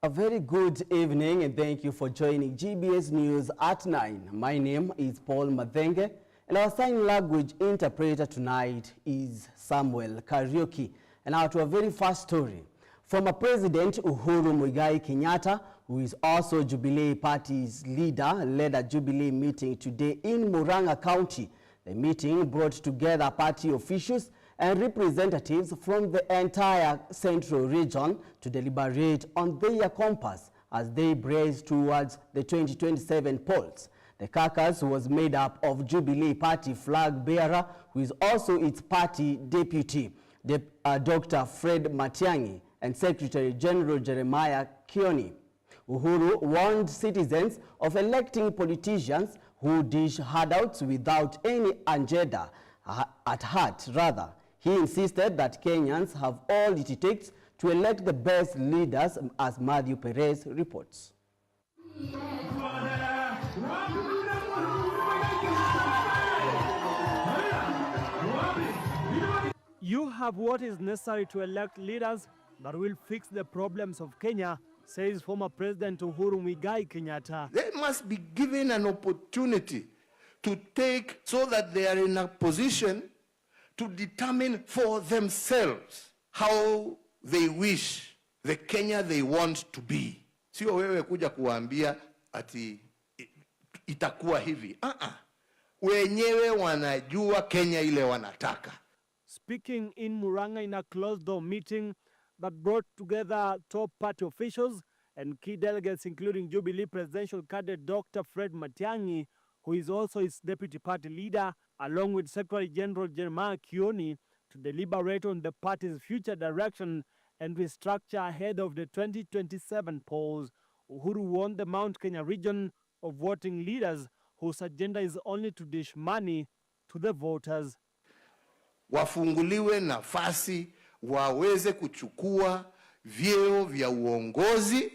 A very good evening and thank you for joining GBS News at 9. My name is Paul Madenge and our sign language interpreter tonight is Samuel Karaoke. And now to our very first story. Former President Uhuru Muigai Kenyatta, who is also Jubilee Party's leader, led a Jubilee meeting today in Murang'a County. The meeting brought together party officials and representatives from the entire central region to deliberate on their compass as they brace towards the 2027 polls. The caucus was made up of Jubilee Party flag bearer, who is also its party deputy, Dr. Fred Matiang'i, and Secretary General Jeremiah Kioni. Uhuru warned citizens of electing politicians who dish handouts without any agenda at heart, rather. He insisted that Kenyans have all it takes to elect the best leaders, as Matthew Perez reports. You have what is necessary to elect leaders that will fix the problems of Kenya, says former President Uhuru Muigai Kenyatta. They must be given an opportunity to take so that they are in a position to determine for themselves how they wish the Kenya they want to be. Sio wewe kuja kuambia ati itakuwa hivi. Wenyewe wanajua Kenya ile wanataka. Speaking in Murang'a in a closed-door meeting that brought together top party officials and key delegates, including Jubilee presidential candidate Dr. Fred Matiang'i, who is also its deputy party leader, along with Secretary General Jeremiah Kioni, to deliberate on the party's future direction and restructure ahead of the 2027 polls. Uhuru warned the Mount Kenya region of voting leaders whose agenda is only to dish money to the voters. Wafunguliwe nafasi waweze kuchukua vyeo vya uongozi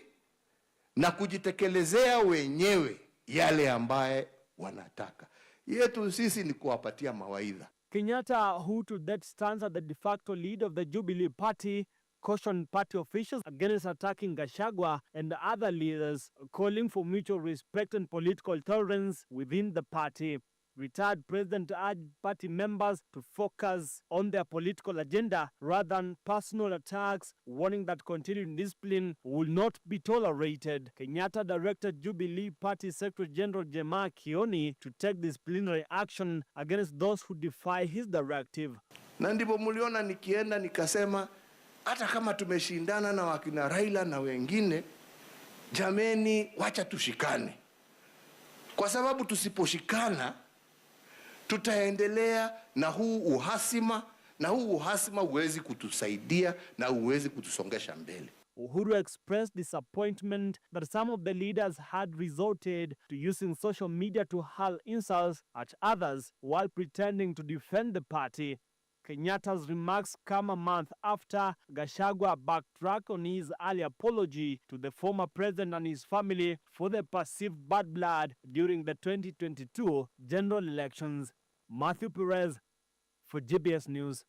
na kujitekelezea wenyewe yale ambaye wanataka. Yetu sisi ni kuwapatia mawaidha. Kenyatta, who to that stands as the de facto lead of the Jubilee Party, cautioned party officials against attacking Gachagua and other leaders, calling for mutual respect and political tolerance within the party. Retired president urged party members to focus on their political agenda rather than personal attacks, warning that continued discipline will not be tolerated. Kenyatta directed Jubilee Party Secretary General Jeremiah Kioni to take disciplinary action against those who defy his directive. Na ndipo muliona nikienda nikasema hata kama tumeshindana na wakina Raila na wengine, jameni, wacha tushikane. Kwa sababu tusiposhikana tutaendelea na huu uhasima, na huu uhasima huwezi kutusaidia na huwezi kutusongesha mbele. Uhuru expressed disappointment that some of the leaders had resorted to using social media to hurl insults at others while pretending to defend the party. Kenyatta's remarks come a month after Gachagua backtracked on his early apology to the former president and his family for the perceived bad blood during the 2022 general elections. Matthew Perez for GBS News.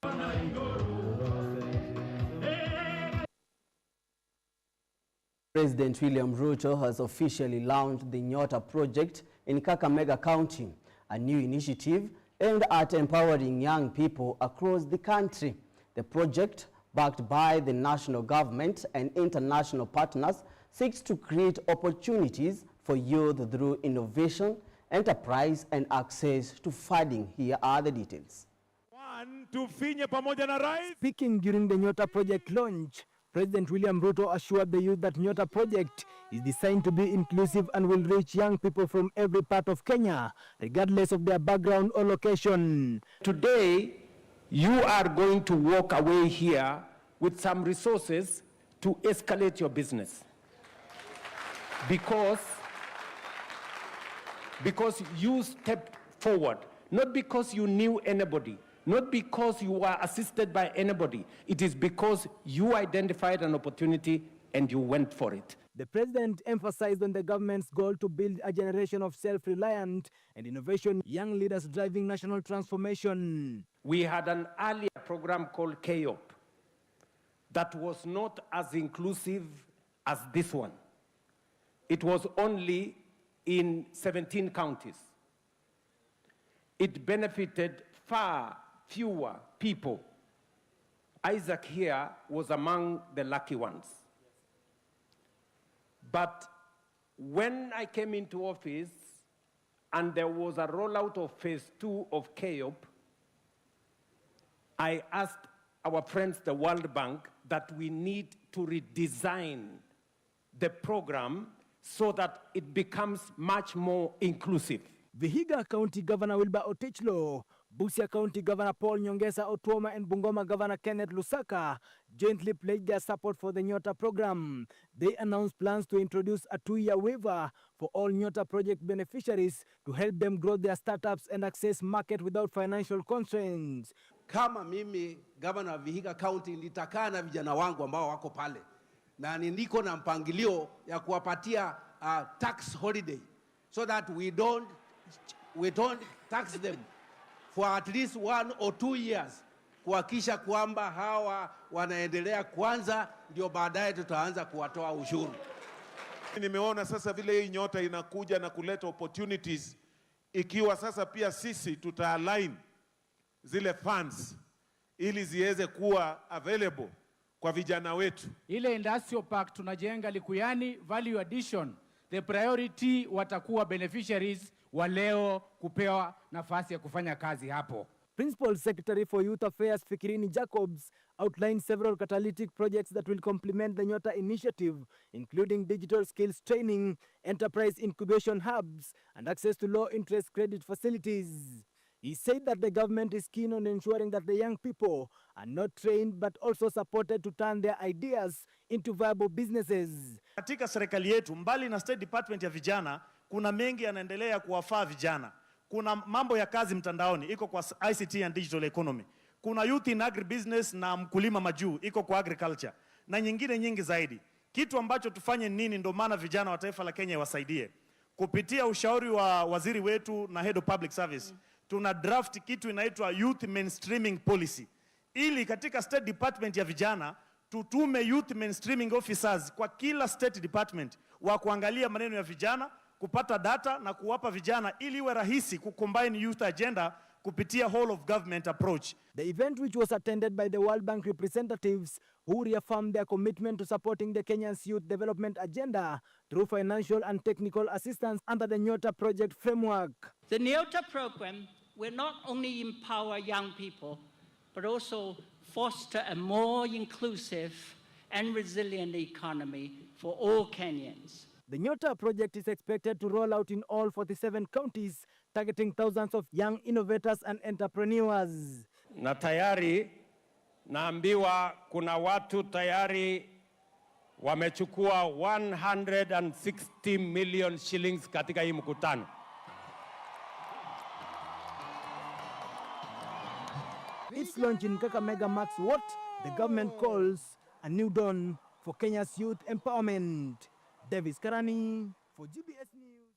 President William Ruto has officially launched the Nyota project in Kakamega County, a new initiative aimed at empowering young people across the country. The project, backed by the national government and international partners, seeks to create opportunities for youth through innovation, enterprise, and access to funding. Here are the details. Speaking during the Nyota project launch, President William Ruto assured the youth that Nyota project is designed to be inclusive and will reach young people from every part of Kenya, regardless of their background or location. Today, you are going to walk away here with some resources to escalate your business. Because you stepped forward, not because you knew anybody, not because you were assisted by anybody. It is because you identified an opportunity and you went for it. The president emphasized on the government's goal to build a generation of self-reliant and innovation young leaders driving national transformation. We had an earlier program called KOP that was not as inclusive as this one. It was only in 17 counties. It benefited far fewer people. Isaac here was among the lucky ones. But when I came into office and there was a rollout of phase 2 of KEOP, I asked our friends, the World Bank, that we need to redesign the program so that it becomes much more inclusive. Vihiga County Governor Wilbur Otichlo, Busia County Governor Paul Nyongesa Otuoma, and Bungoma Governor Kenneth Lusaka jointly pledged their support for the Nyota program. They announced plans to introduce a 2-year waiver for all Nyota project beneficiaries to help them grow their startups and access market without financial constraints. Kama mimi Governor wa Vihiga County nitakaa na vijana wangu ambao wako pale na niko na mpangilio ya kuwapatia tax holiday so that we don't tax them for at least 1 or 2 years, kuhakikisha kwamba hawa wanaendelea kwanza, ndio baadaye tutaanza kuwatoa ushuru. Nimeona sasa vile hii Nyota inakuja na kuleta opportunities, ikiwa sasa pia sisi tuta-align zile funds ili ziweze kuwa available kwa vijana wetu. Ile industrial park tunajenga Likuyani, value addition, the priority watakuwa beneficiaries wa leo kupewa nafasi ya kufanya kazi hapo. Principal Secretary for Youth Affairs Fikirini Jacobs outlined several catalytic projects that will complement the Nyota initiative, including digital skills training, enterprise incubation hubs, and access to low-interest credit facilities. He said that the government is keen on ensuring that the young people are not trained but also supported to turn their ideas into viable businesses. Katika serikali yetu, mbali na State Department ya vijana, kuna mengi yanaendelea kuwafaa vijana. Kuna mambo ya kazi mtandaoni, iko kwa ICT and digital economy. Kuna youth in agribusiness na mkulima majuu, iko kwa agriculture. Na nyingine nyingi zaidi. Kitu ambacho tufanye nini ndo maana vijana wa taifa la Kenya wasaidie. Kupitia ushauri wa waziri wetu na Head of Public Service, tuna draft kitu inaitwa Youth Mainstreaming Policy. Ili katika State Department ya vijana, tutume Youth Mainstreaming Officers kwa kila State Department wa kuangalia maneno ya vijana, kupata data na kuwapa vijana ili iwe rahisi kucombine youth agenda kupitia whole of government approach. The event, which was attended by the World Bank representatives who reaffirmed their commitment to supporting the Kenya's youth development agenda through financial and technical assistance under the Nyota project framework. The Nyota program will not only empower young people, but also foster a more inclusive and resilient economy for all Kenyans. The Nyota project is expected to roll out in all 47 counties, targeting thousands of young innovators and entrepreneurs. Na tayari naambiwa kuna watu tayari wamechukua 160 million shillings katika hii mkutano. Its launch in Kakamega marks what the government calls a new dawn for Kenya's youth empowerment. Davis Karani for GBS News.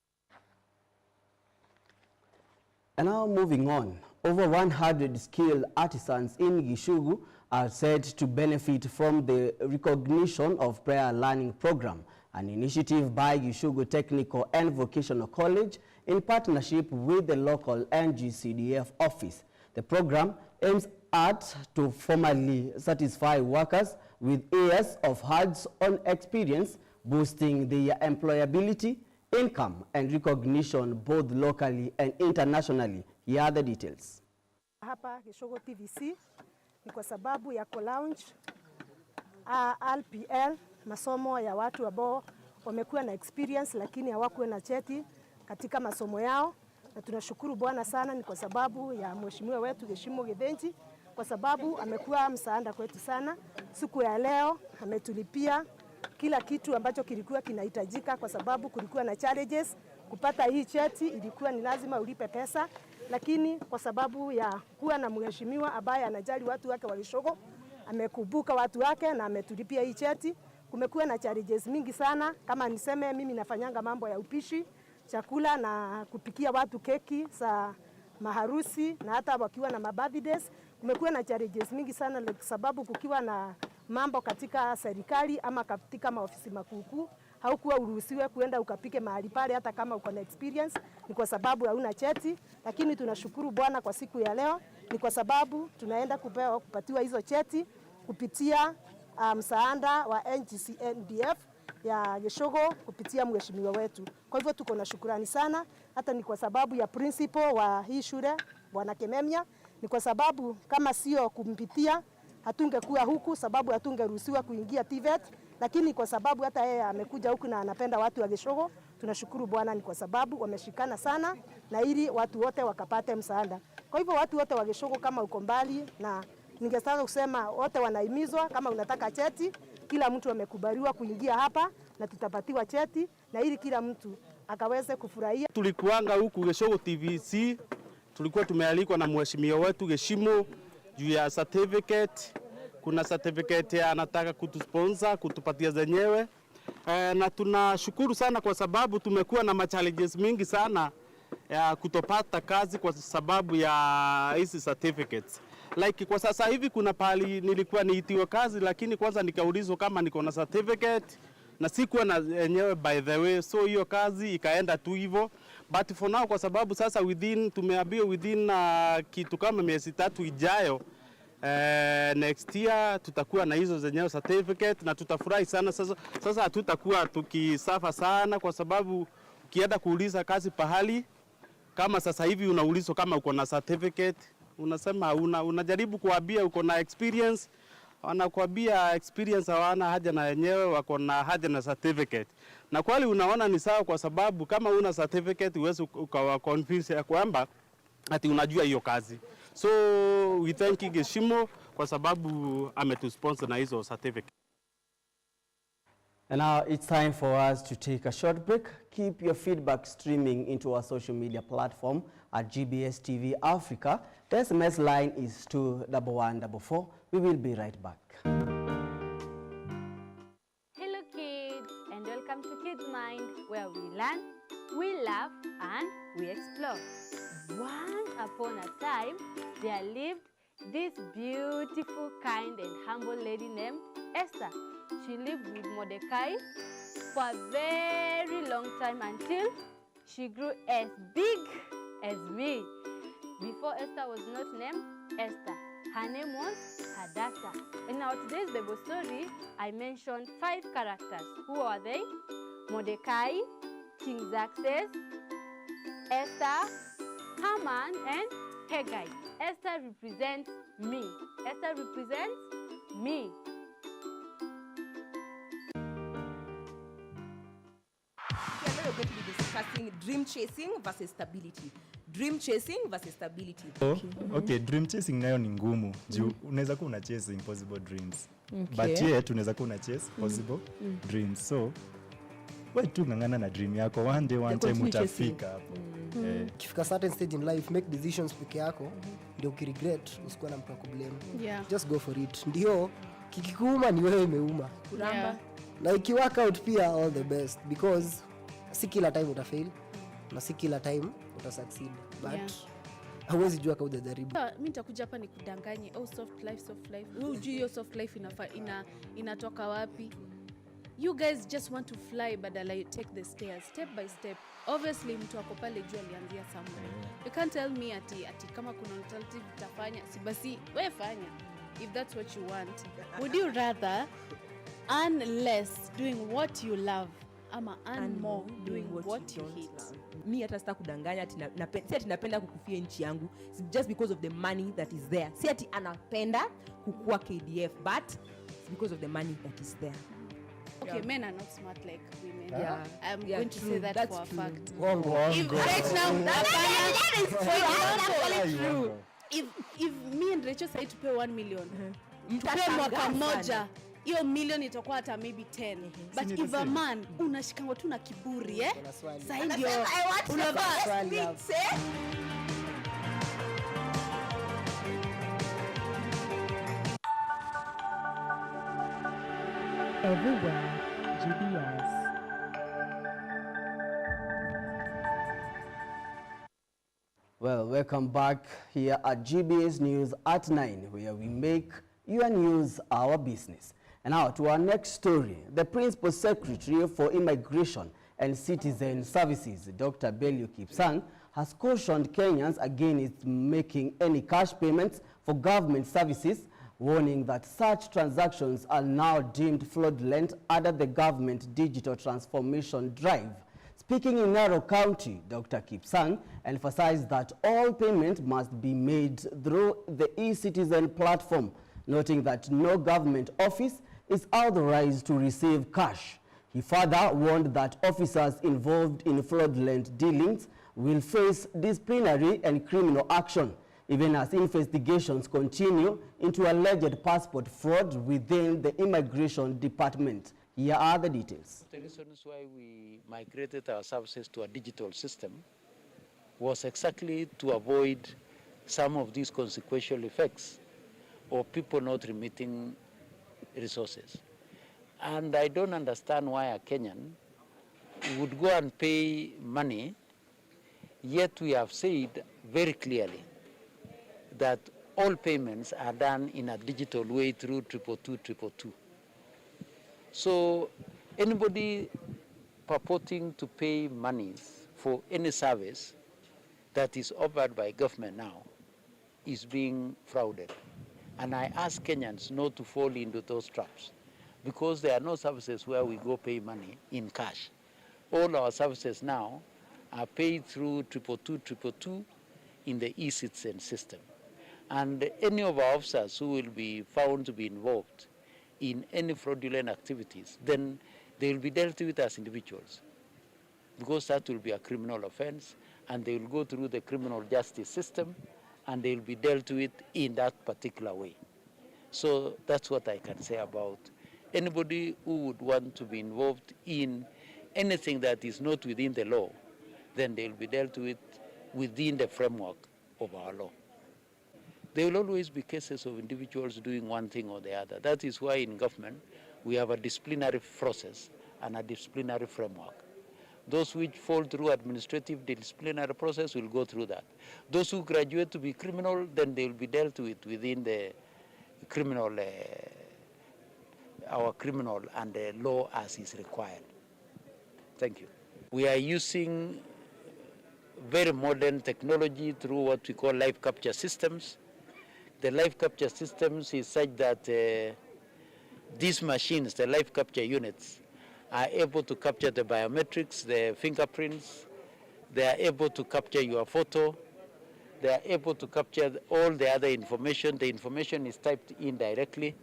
And now moving on, over 100 skilled artisans in Gishugu are said to benefit from the recognition of prayer learning program, an initiative by Gishugu Technical and Vocational College in partnership with the local NGCDF office. The program aims at to formally satisfy workers with years of hands-on experience, boosting their employability, income, and recognition both locally and internationally. Here are the details. Hapa Gishugu TVC ni kwa sababu ya kulaunch RPL, masomo ya watu ambao wamekuwa na experience lakini hawakuwa na cheti katika masomo yao, na tunashukuru Bwana sana ni kwa sababu ya mheshimiwa wetu Geshimo Gedenji, kwa sababu amekuwa msaada kwetu sana. Siku ya leo ametulipia kila kitu ambacho kilikuwa kinahitajika, kwa sababu kulikuwa na challenges. Kupata hii cheti ilikuwa ni lazima ulipe pesa, lakini kwa sababu ya kuwa na mheshimiwa ambaye anajali watu wake wa Gishugu, amekubuka watu wake na ametulipia hii cheti. Kumekuwa na challenges mingi sana, kama niseme mimi nafanyanga mambo ya upishi, chakula na kupikia watu keki za maharusi na hata wakiwa na birthdays. Kumekuwa na challenges mingi sana kwa sababu kukiwa na mambo katika serikali ama katika maofisi makuu, haukuwa uruhusiwe kuenda ukapike mahali pale hata kama uko na experience, ni kwa sababu hauna cheti. Lakini tunashukuru Bwana kwa siku ya leo, ni kwa sababu tunaenda kupatiwa hizo cheti kupitia msaada wa NGCDF ya Geshogo kupitia mheshimiwa wetu. Kwa hivyo tuko na shukrani sana, hata ni kwa sababu ya principal wa hii shule Bwana Kememia, ni kwa sababu kama sio kumpitia hatungekuwa huku, sababu hatungeruhusiwa kuingia TVET, lakini kwa sababu hata yeye amekuja huku na anapenda watu wa Geshogo, tunashukuru Bwana ni kwa sababu wameshikana sana na ili watu wote wakapate msaada. Kwa hivyo watu wote wa Geshogo kama uko mbali, na ningetaka kusema wote wanahimizwa, kama unataka cheti, kila mtu amekubaliwa kuingia hapa na tutapatiwa cheti na ili kila mtu akaweze kufurahia. Tulikuanga huku Geshogo TVC, tulikuwa tumealikwa na mheshimiwa wetu Geshimo juu ya certificate. Kuna certificate anataka kutusponsor, kutupatia zenyewe. Na tunashukuru sana kwa sababu tumekuwa na challenges mingi sana ya kutopata kazi kwa sababu ya hizi certificates. Like kwa sasa hivi kuna pali nilikuwa niitiwa kazi, lakini kwanza nikaulizwa kama niko na certificate na sikuwa na yenyewe by the way, so hiyo kazi ikaenda tu hivyo. But for now kwa sababu sasa tumeambiwa within kitu kama miezi 3 ijayo, next year tutakuwa na hizo zenyewe certificate na tutafurahi sana. Sasa hatutakuwa tukisafa sana, kwa sababu ukienda kuuliza kazi pahali kama sasa hivi unaulizwa kama uko na certificate, unasema unajaribu kuambia uko na experience, wanakuambia experience hawana haja na yenyewe, wako na haja na certificate. Na kweli unaona ni sawa, kwa sababu kama una certificate uweze ukawa convince ya kwamba ati unajua hiyo kazi. So we thank Geshimo kwa sababu ametusponsor na hizo certificate. And now it's time for us to take a short break. Keep your feedback streaming into our social media platform at GBS TV Africa. The SMS line is 21144. We will be right back. Hello kids, and welcome to Kids Mind, where we learn, we laugh, and we explore. Once upon a time, there lived this beautiful, kind, and humble lady named Esther. She lived with Mordecai for a very long time until she grew as big as me. Before Esther was not named Esther, her name was Hadassah. In our today's Bible story, I mentioned 5 characters. Who are they? Mordecai, King Xerxes, Esther, Haman, and Haggai. Esther represents me. Esther represents me. We're going to be discussing dream chasing versus stability. Dream chasing versus stability. Okay, dream chasing nayo ni ngumu. Juu unaweza kuwa una chase impossible dreams. But yet unaweza kuwa una chase possible dreams. So wewe tu ngangana na dream yako, one day one time utafika hapo. Kifika certain stage in life, make decisions peke yako, ndio ukiregret usikuwa na mtu akublame. Just go for it. Ndio kikikuuma ni wewe imeuma. Kuramba. Na iki work out pia all the best, because si kila time utafail na si kila time utasucceed, but hauwezi jua kama hujajaribu. Mimi nitakuja hapa nikudanganye, soft life. Wewe hujui hiyo soft life inatoka wapi? You guys just want to fly, badala you take the stairs step by step. Obviously mtu wako pale juu alianzia somewhere. You can't tell me ati kama kuna alternative utafanya, si basi wewe fanya if that's what you want. Would you rather earn less doing what you love ama earn more doing what you hate? Mi hata sita kudanganya ati napenda kukufia nchi yangu just because of the money that is there. Si ati anapenda kukua KDF, but it's because of the money that is there. Okay, men are not smart like women. I'm going to true. say that That's for a true. fact. If right now, that is true. If me and Rachel say to pay 1 million, tupe mwaka moja, hiyo million itakuwa hata maybe 10. But if a man unashikangwa tu na kiburi, sasa ndio unavaa everywhere. GBS. Well, welcome back here at GBS News at 9, where we make your news our business. And now to our next story. The Principal Secretary for Immigration and Citizen Services, Dr. Belio Kipsang, has cautioned Kenyans against making any cash payments for government services, warning that such transactions are now deemed fraudulent under the government digital transformation drive. Speaking in Narok County, Dr. Kipsang emphasized that all payments must be made through the e-citizen platform, noting that no government office is authorized to receive cash. He further warned that officers involved in fraudulent dealings will face disciplinary and criminal action, even as investigations continue into alleged passport fraud within the Immigration Department. Here are the details. The reasons why we migrated our services to a digital system was exactly to avoid some of these consequential effects of people not remitting resources. And I don't understand why a Kenyan would go and pay money, yet we have said very clearly that all payments are done in a digital way through 22222. So anybody purporting to pay monies for any service that is offered by government now is being frauded. And I ask Kenyans not to fall into those traps, because there are no services where we go pay money in cash. All our services now are paid through 22222 in the e-citizen system. And any of our officers who will be found to be involved in any fraudulent activities, then they will be dealt with as individuals, because that will be a criminal offense, and they will go through the criminal justice system, and they will be dealt with in that particular way. So that's what I can say about anybody who would want to be involved in anything that is not within the law, then they will be dealt with within the framework of our law. There will always be cases of individuals doing one thing or the other. That is why in government we have a disciplinary process and a disciplinary framework. Those which fall through administrative disciplinary process will go through that. Those who graduate to be criminal, then they will be dealt with within the criminal, our criminal and the law as is required. Thank you. We are using very modern technology through what we call live capture systems. The live capture systems is such that these machines, the live capture units, are able to capture the biometrics, the fingerprints. They are able to capture your photo. They are able to capture all the other information. The information is typed in directly.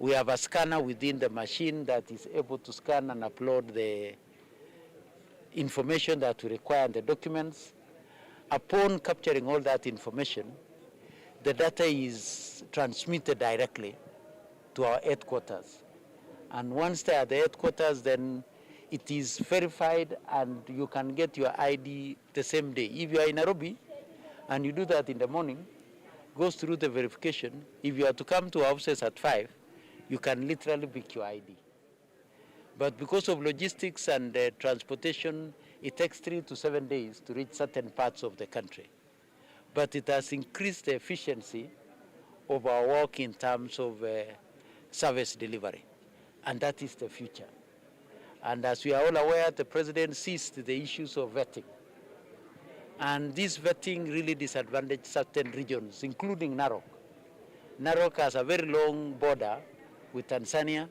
We have a scanner within the machine that is able to scan and upload the information that we require in the documents. Upon capturing all that information, the data is transmitted directly to our headquarters. And once they are at the headquarters, then it is verified and you can get your ID the same day. If you are in Nairobi and you do that in the morning, goes through the verification. If you are to come to our offices at 5, you can literally pick your ID. But because of logistics and transportation, it takes 3 to 7 days to reach certain parts of the country. But it has increased the efficiency of our work in terms of service delivery. And that is the future. And as we are all aware, the president seized the issues of vetting. And this vetting really disadvantaged certain regions, including Narok. Narok has a very long border with Tanzania.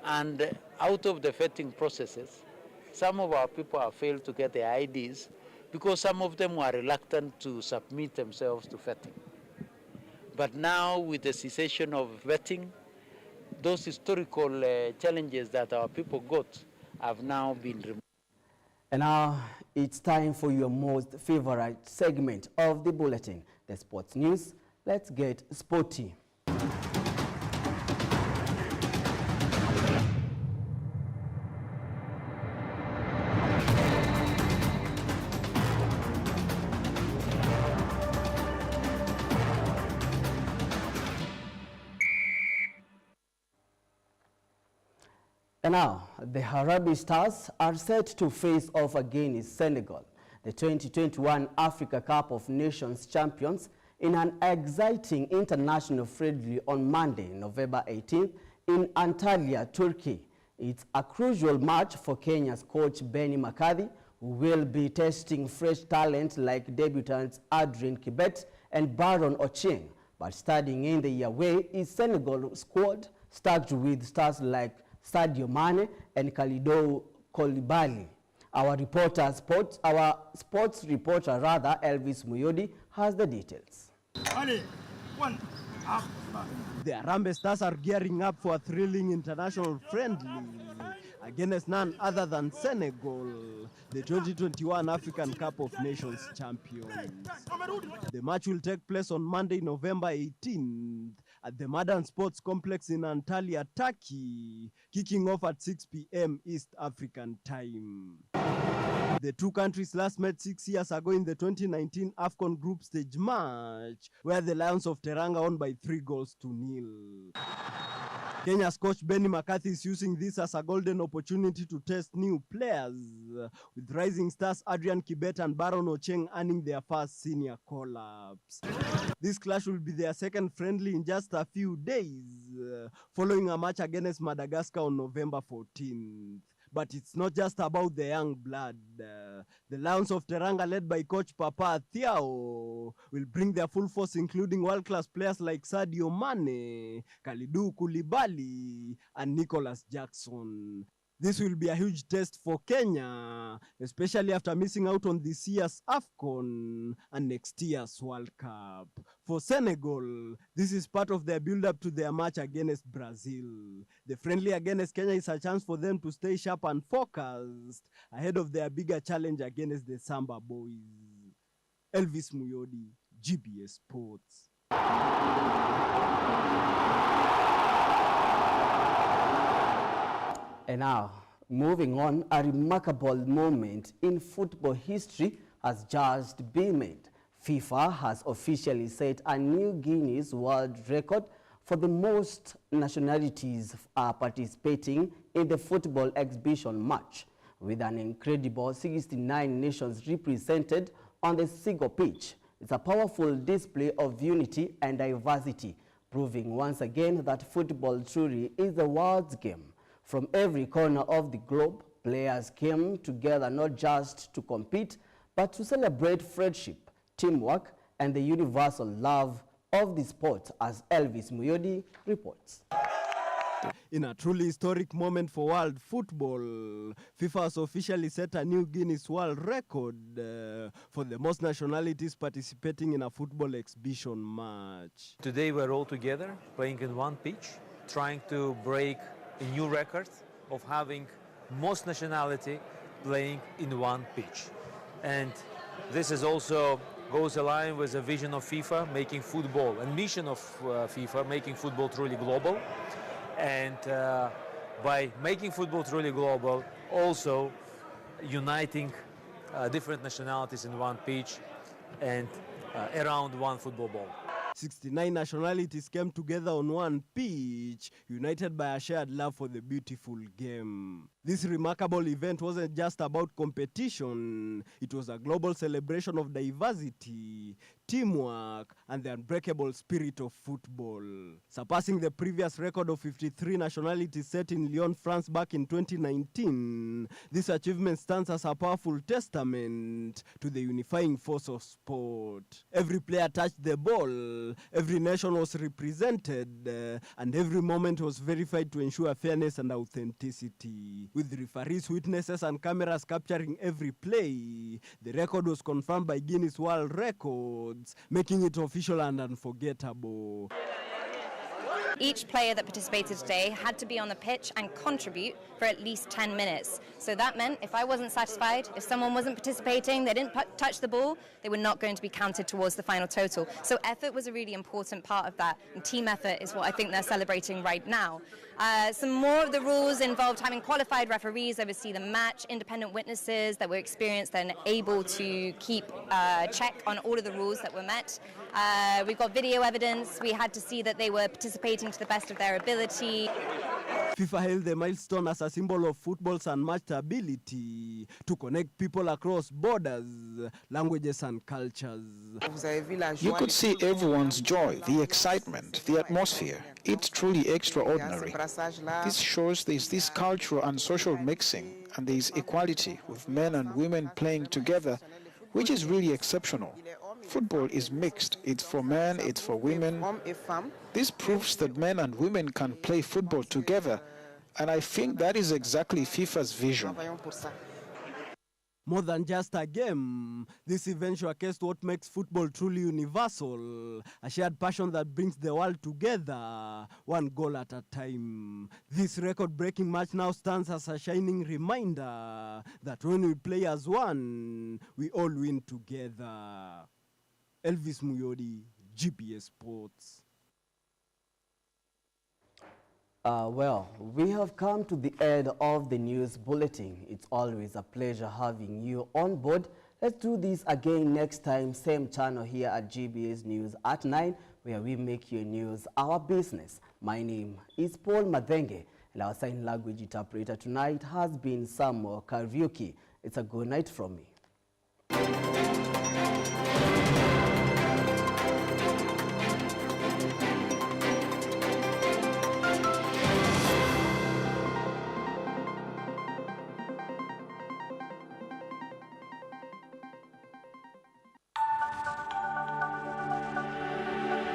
And out of the vetting processes, some of our people have failed to get their IDs because some of them were reluctant to submit themselves to vetting. But now, with the cessation of vetting, those historical challenges that our people got have now been removed. And now it's time for your most favorite segment of the bulletin, the sports news. Let's get sporty. And now, the Harambee Stars are set to face off against Senegal, the 2021 Africa Cup of Nations champions, in an exciting international friendly on Monday, November 18th, in Antalya, Turkey. It's a crucial match for Kenya's coach Benny McCarthy, who will be testing fresh talent like debutants Adrian Kibet and Baron Ochieng. But starting in the away is Senegal squad, stacked with stars like Sadio Mane and Kalidou Koulibaly. Our sports reporter Elvis Muyodi has the details. The Harambee Stars are gearing up for a thrilling international friendly against none other than Senegal, the 2021 African Cup of Nations champions. The match will take place on Monday, November 18th at the Modern Sports Complex in Antalya, Turkey, kicking off at 6 p.m. East African time. The two countries last met 6 years ago in the 2019 AFCON group stage match, where the Lions of Teranga won by 3-0. Kenya's coach Benny McCarthy is using this as a golden opportunity to test new players, with rising stars Adrian Kibet and Baron Ochieng earning their first senior call-ups. This clash will be their second friendly in just a few days, following a match against Madagascar on November 14th. But it's not just about the young blood. The Lions of Teranga, led by coach Papa Thiao, will bring their full force, including world-class players like Sadio Mane, Kalidou Koulibaly, and Nicholas Jackson. This will be a huge test for Kenya, especially after missing out on this year's AFCON and next year's World Cup. For Senegal, this is part of their build-up to their match against Brazil. The friendly against Kenya is a chance for them to stay sharp and focused ahead of their bigger challenge against the Samba Boys. Elvis Muyodi, GBS Sports. And now, moving on, a remarkable moment in football history has just been made. FIFA has officially set a new Guinness World Record for the most nationalities participating in the football exhibition match, with an incredible 69 nations represented on the single pitch. It's a powerful display of unity and diversity, proving once again that football truly is the world's game. From every corner of the globe, players came together not just to compete, but to celebrate friendship, teamwork, and the universal love of the sport, as Elvis Muyodi reports. In a truly historic moment for world football, FIFA has officially set a new Guinness World Record for the most nationalities participating in a football exhibition match. Today we're all together, playing in one pitch, trying to break a new record of having most nationality playing in one pitch. And this is also goes aligned with the vision of FIFA, making football, and mission of FIFA, making football truly global. And by making football truly global, also uniting different nationalities in one pitch and around one football ball. 69 nationalities came together on one pitch, united by a shared love for the beautiful game. This remarkable event wasn't just about competition, it was a global celebration of diversity, teamwork, and the unbreakable spirit of football. Surpassing the previous record of 53 nationalities set in Lyon, France back in 2019, this achievement stands as a powerful testament to the unifying force of sport. Every player touched the ball, every nation was represented, and every moment was verified to ensure fairness and authenticity. With referees, witnesses, and cameras capturing every play, the record was confirmed by Guinness World Records, making it official and unforgettable. Each player that participated today had to be on the pitch and contribute for at least 10 minutes. So that meant if I wasn't satisfied, if someone wasn't participating, they didn't touch the ball, they were not going to be counted towards the final total. So effort was a really important part of that, and team effort is what I think they're celebrating right now. Some more of the rules involved having qualified referees oversee the match, independent witnesses that were experienced and able to keep check on all of the rules that were met. We've got video evidence. We had to see that they were participating to the best of their ability. FIFA hailed the milestone as a symbol of football's unmatched ability to connect people across borders, languages and cultures. You could see everyone's joy, the excitement, the atmosphere. It's truly extraordinary. This shows there's this cultural and social mixing, and there's equality with men and women playing together, which is really exceptional. Football is mixed. It's for men, it's for women. This proves that men and women can play football together, and I think that is exactly FIFA's vision. More than just a game, this event showcased what makes football truly universal, a shared passion that brings the world together, one goal at a time. This record-breaking match now stands as a shining reminder that when we play as one, we all win together. Elvis Muyodi, GBS Sports. Well, we have come to the end of the news bulletin. It's always a pleasure having you on board. Let's do this again next time, same channel here at GBS News at 9, where we make your news our business. My name is Paul Madenge, and our sign language interpreter tonight has been Samuel Kariuki. It's a good night from me.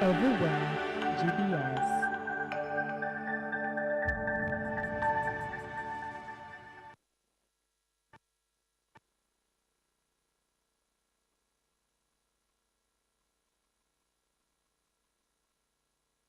Everywhere